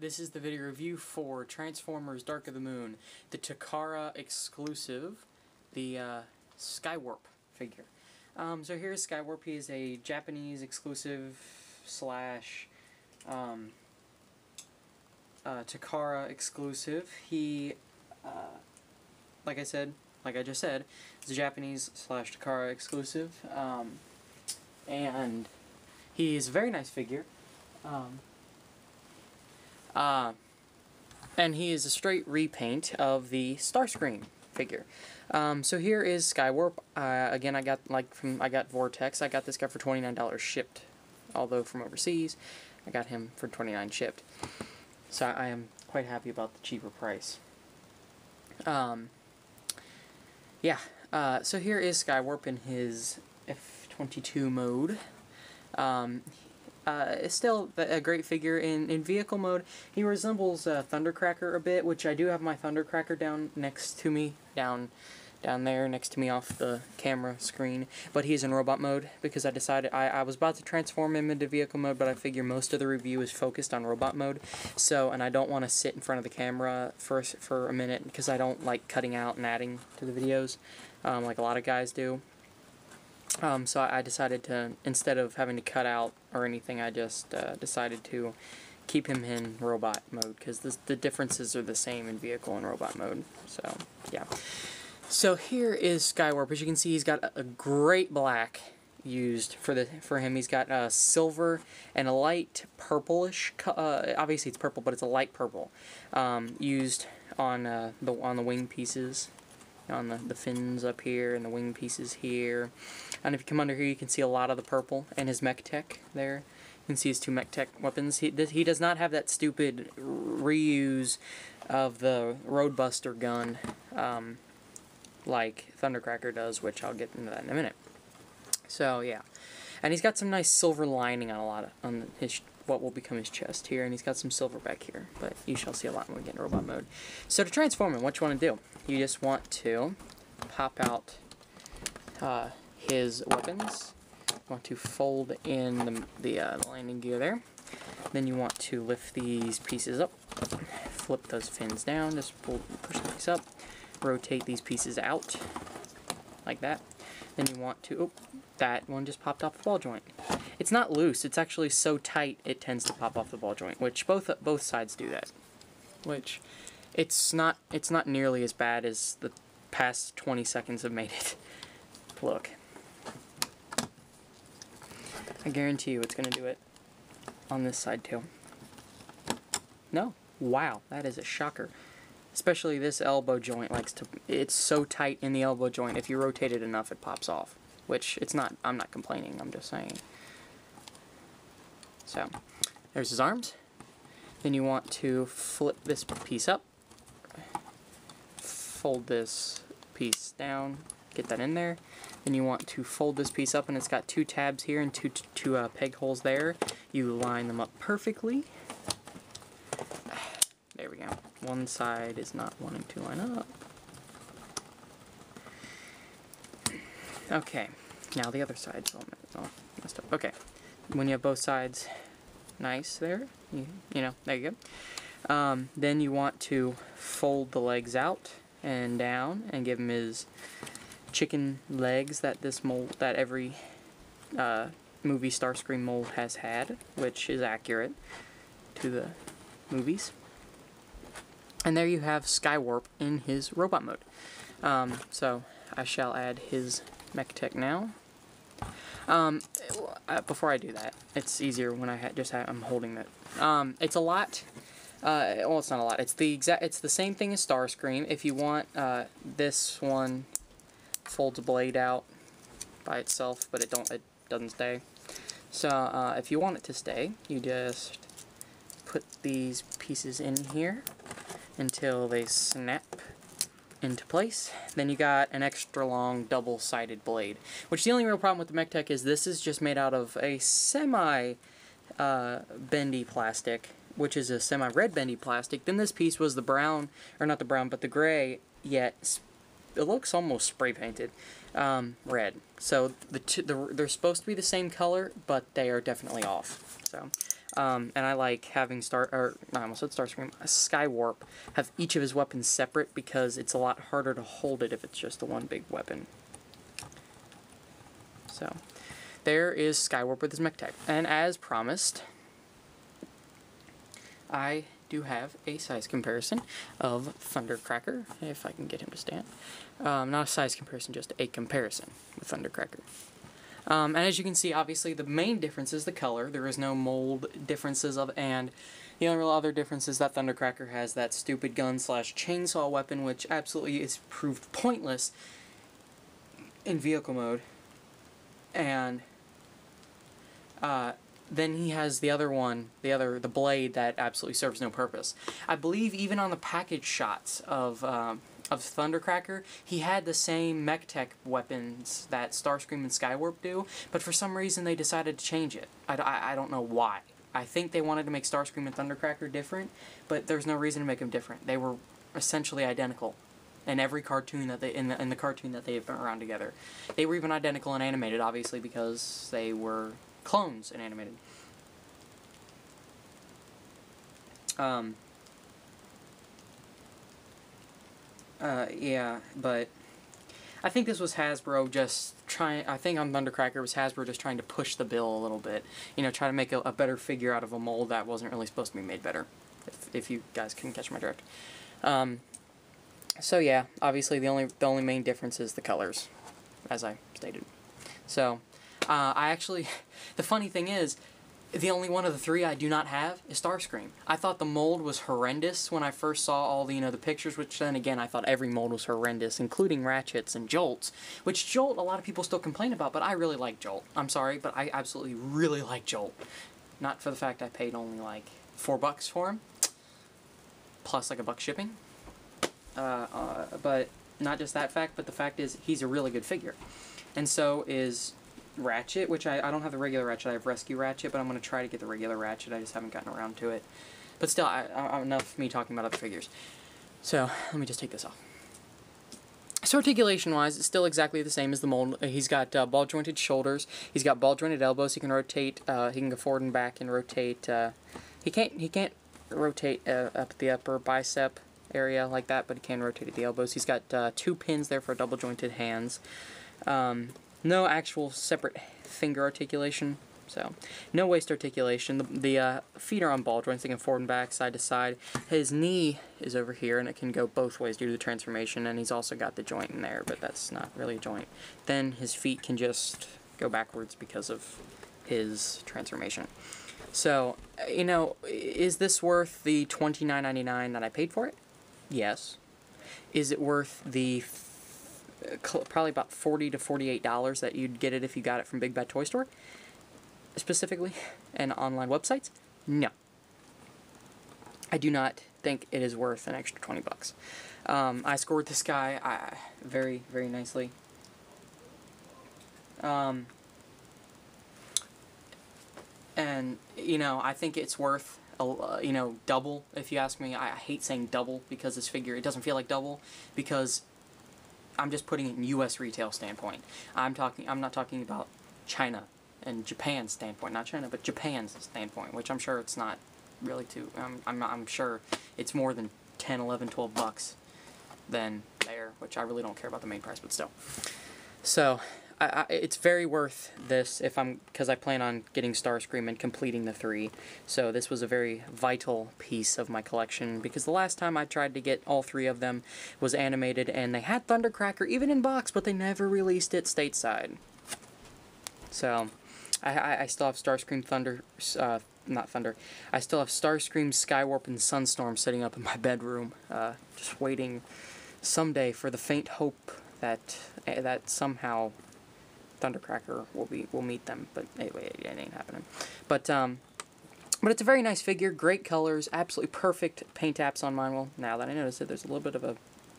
This is the video review for Transformers Dark of the Moon, the Takara exclusive, the Skywarp figure. So here's Skywarp. He is a Japanese exclusive slash Takara exclusive. He, like I just said, is a Japanese slash Takara exclusive, and he is a very nice figure. And he is a straight repaint of the Starscream figure. So here is Skywarp. Again, I got Vortex. I got this guy for $29 shipped, although from overseas, I got him for $29 shipped. So I am quite happy about the cheaper price. So here is Skywarp in his F-22 mode. It's still a great figure. In vehicle mode, he resembles Thundercracker a bit, which I do have my Thundercracker down next to me, down there next to me off the camera screen, but he's in robot mode because I decided I was about to transform him into vehicle mode, but I figure most of the review is focused on robot mode, and I don't want to sit in front of the camera for a minute because I don't like cutting out and adding to the videos like a lot of guys do. So I decided to, instead of having to cut out or anything, I just decided to keep him in robot mode, because the differences are the same in vehicle and robot mode. So, yeah. So here is Skywarp. As you can see, he's got a great black used for him. He's got silver and a light purplish, obviously it's purple, but it's a light purple, used on the wing pieces, on the fins up here and the wing pieces here. And if you come under here, you can see a lot of the purple and his mech tech there. You can see his two mech tech weapons. He does not have that stupid reuse of the Roadbuster gun like Thundercracker does, which I'll get into that in a minute. So yeah, and he's got some nice silver lining on his what will become his chest here, and he's got some silver back here, but you shall see a lot when we get in robot mode. So to transform him, what you want to do, you just want to pop out his weapons. You want to fold in the landing gear there. Then you want to lift these pieces up, flip those fins down, just push the piece up, rotate these pieces out, like that. Then you want to, that one just popped off the ball joint. It's not loose, it's actually so tight it tends to pop off the ball joint, which both sides do that. Which, it's not nearly as bad as the past 20 seconds have made it look. I guarantee you it's going to do it on this side too. No? Wow, that is a shocker. Especially this elbow joint it's so tight in the elbow joint, if you rotate it enough it pops off. Which, it's not, I'm not complaining, I'm just saying. So, there's his arms. Then you want to flip this piece up, fold this piece down, get that in there. Then you want to fold this piece up, and it's got two tabs here and two peg holes there. You line them up perfectly. There we go. One side is not wanting to line up. Okay, now the other side's all messed up. Okay, when you have both sides nice there, you know, there you go. Then you want to fold the legs out and down and give him his chicken legs that every movie Starscream mold has had, which is accurate to the movies. And there you have Skywarp in his robot mode. So I shall add his mech tech now. Before I do that, it's easier when I'm holding that. It's a lot. Well, it's not a lot. It's the same thing as Starscream. If you want, this one folds a blade out by itself, but it doesn't stay. So if you want it to stay, you just put these pieces in here until they snap into place. Then you got an extra long double-sided blade, which the only real problem with the mech tech is this is just made out of a semi bendy plastic, which is a semi-red bendy plastic. Then this piece was the brown, or not the brown, but the gray, yet it looks almost spray painted red. So they're supposed to be the same color, but they are definitely off. So And I like having I almost said Starscream, Skywarp, have each of his weapons separate because it's a lot harder to hold it if it's just the one big weapon. So, there is Skywarp with his mech tech. And as promised, I do have a size comparison of Thundercracker, if I can get him to stand. Not a size comparison, just a comparison with Thundercracker. And as you can see, obviously, the main difference is the color. There is no mold differences and the only real other difference is that Thundercracker has that stupid gun/chainsaw weapon, which absolutely is proved pointless in vehicle mode. And then he has the other one, the blade that absolutely serves no purpose. I believe even on the package shots of Thundercracker, he had the same mech tech weapons that Starscream and Skywarp do, but for some reason they decided to change it. I don't know why. I think they wanted to make Starscream and Thundercracker different, but there's no reason to make them different. They were essentially identical in every cartoon that in the cartoon that they've been around together. They were even identical and animated, obviously, because they were clones and animated. Yeah, but I think this was Hasbro just trying, I think on Thundercracker it was Hasbro just trying to push the bill a little bit. You know, try to make a better figure out of a mold that wasn't really supposed to be made better, if you guys can catch my drift. So yeah, obviously the only main difference is the colors, as I stated. So, I actually, the funny thing is, the only one of the three I do not have is Starscream. I thought the mold was horrendous when I first saw all the, the pictures, which then again, I thought every mold was horrendous, including Ratchets and Jolts, which Jolt, a lot of people still complain about, but I really like Jolt. I'm sorry, but I absolutely really like Jolt. Not for the fact I paid only like $4 for him, plus like $1 shipping. But not just that fact, but the fact is he's a really good figure. And so is Ratchet, which I don't have the regular Ratchet, I have Rescue Ratchet, but I'm going to try to get the regular Ratchet, I just haven't gotten around to it. But still, enough of me talking about other figures. So, let me just take this off. So articulation-wise, it's still exactly the same as the mold. He's got ball-jointed shoulders, he's got ball-jointed elbows, he can rotate, he can go forward and back and rotate, he can't rotate up the upper bicep area like that, but he can rotate at the elbows. He's got 2 pins there for double-jointed hands. No actual separate finger articulation, so no waist articulation. The feet are on ball joints, they can forward and back, side to side. His knee is over here, and it can go both ways due to the transformation, and he's also got the joint in there, but that's not really a joint. Then his feet can just go backwards because of his transformation. So, is this worth the $29.99 that I paid for it? Yes. Is it worth the probably about $40 to $48 that you'd get it if you got it from Big Bad Toy Store, specifically, and online websites? No. I do not think it is worth an extra $20. I scored this guy very, very nicely. And, I think it's worth, double, if you ask me. I hate saying double because this figure, it doesn't feel like double, because I'm just putting it in U.S. retail standpoint. I'm not talking about China and Japan's standpoint, not China, but Japan's standpoint, which I'm sure it's not really too. I'm sure it's more than 10, 11, 12 bucks than there, which I really don't care about the main price, but still. So, it's very worth this because I plan on getting Starscream and completing the 3. So this was a very vital piece of my collection, because the last time I tried to get all 3 of them was animated, and they had Thundercracker even in box, but they never released it stateside. So I still have Starscream I still have Starscream, Skywarp, and Sunstorm sitting up in my bedroom, just waiting someday for the faint hope that somehow Thundercracker will meet them, but anyway, it ain't happening. But it's a very nice figure, great colors, absolutely perfect paint apps on mine. Well, now that I notice it, there's a little bit of a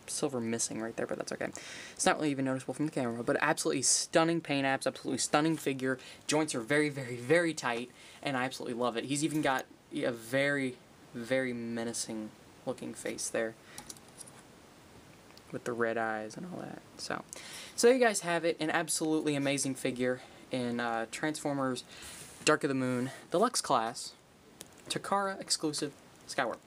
silver missing right there, but that's okay. It's not really even noticeable from the camera, but absolutely stunning paint apps, absolutely stunning figure. Joints are very, very, very tight, and I absolutely love it. He's even got a very, very menacing looking face there, with the red eyes and all that. So there you guys have it, an absolutely amazing figure in Transformers Dark of the Moon Deluxe Class Takara exclusive Skywarp.